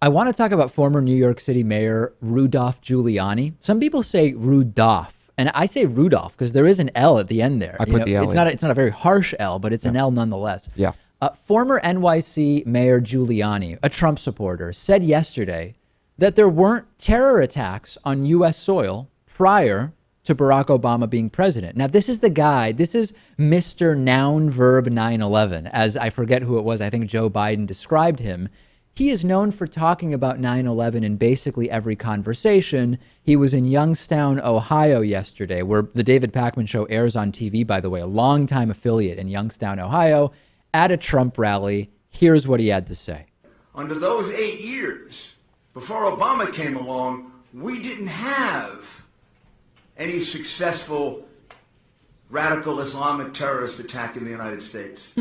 I want to talk about former New York City Mayor Rudolph Giuliani. Some people say Rudolph, and I say Rudolph because there is an L at the end there. I put the L it's in. not a very harsh L, but it's an L nonetheless. Yeah. Former NYC Mayor Giuliani, a Trump supporter, said yesterday that there weren't terror attacks on U.S. soil prior to Barack Obama being president. Now, this is the guy, this is Mr. Noun Verb 9/11, as I forget who it was. I think Joe Biden described him. He is known for talking about 9/11 in basically every conversation. He was in Youngstown, Ohio yesterday, where the David Pakman show airs on TV, by the way, a longtime affiliate in Youngstown, Ohio, at a Trump rally. Here's what he had to say. Under those 8 years, before Obama came along, we didn't have any successful radical Islamic terrorist attack in the United States.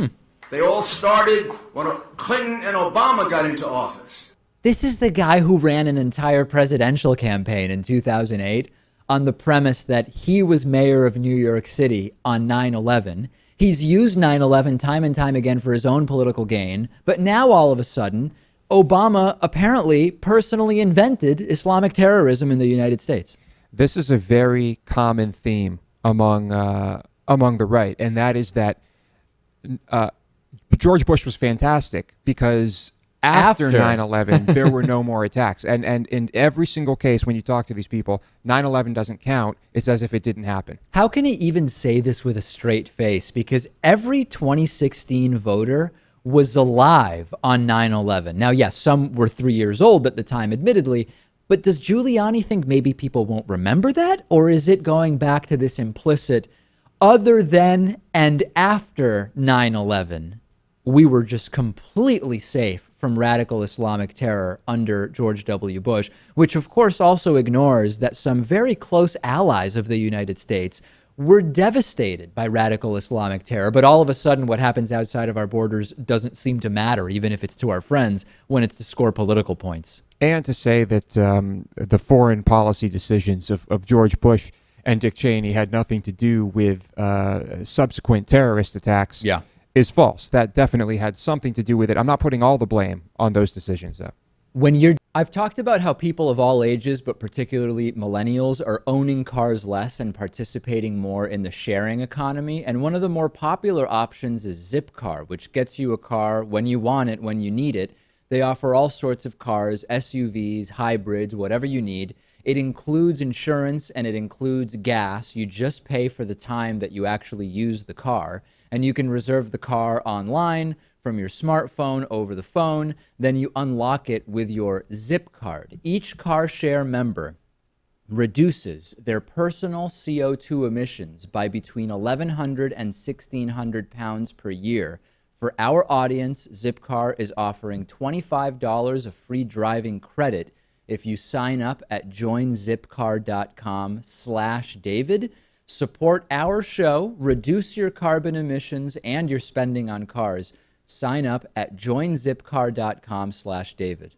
They all started when Clinton and Obama got into office. This is the guy who ran an entire presidential campaign in 2008 on the premise that he was mayor of New York City on 9/11. He's used 9/11 time and time again for his own political gain. But now all of a sudden, Obama apparently personally invented Islamic terrorism in the United States. This is a very common theme among the right, and that is that George Bush was fantastic because after 9/11, there were no more attacks. And in every single case, when you talk to these people, 9/11 doesn't count. It's as if it didn't happen. How can he even say this with a straight face? Because every 2016 voter was alive on 9/11. Now, yes, some were 3 years old at the time, admittedly. But does Giuliani think maybe people won't remember that? Or is it going back to this implicit, other than and after 9/11, we were just completely safe from radical Islamic terror under George W. Bush, which of course also ignores that some very close allies of the United States were devastated by radical Islamic terror. But all of a sudden, what happens outside of our borders doesn't seem to matter, even if it's to our friends, when it's to score political points. And to say that the foreign policy decisions of George Bush and Dick Cheney had nothing to do with subsequent terrorist attacks is false. That definitely had something to do with it. I'm not putting all the blame on those decisions, though. I've talked about how people of all ages, but particularly millennials, are owning cars less and participating more in the sharing economy. And one of the more popular options is Zipcar, which gets you a car when you want it, when you need it. They offer all sorts of cars, SUVs, hybrids, whatever you need. It includes insurance and it includes gas. You just pay for the time that you actually use the car. And you can reserve the car online from your smartphone over the phone. Then you unlock it with your Zip card. Each car share member reduces their personal CO2 emissions by between 1,100 and 1,600 pounds per year. For our audience, Zipcar is offering $25 of free driving credit if you sign up at joinzipcar.com/David. Support our show, reduce your carbon emissions and your spending on cars. Sign up at joinzipcar.com/David.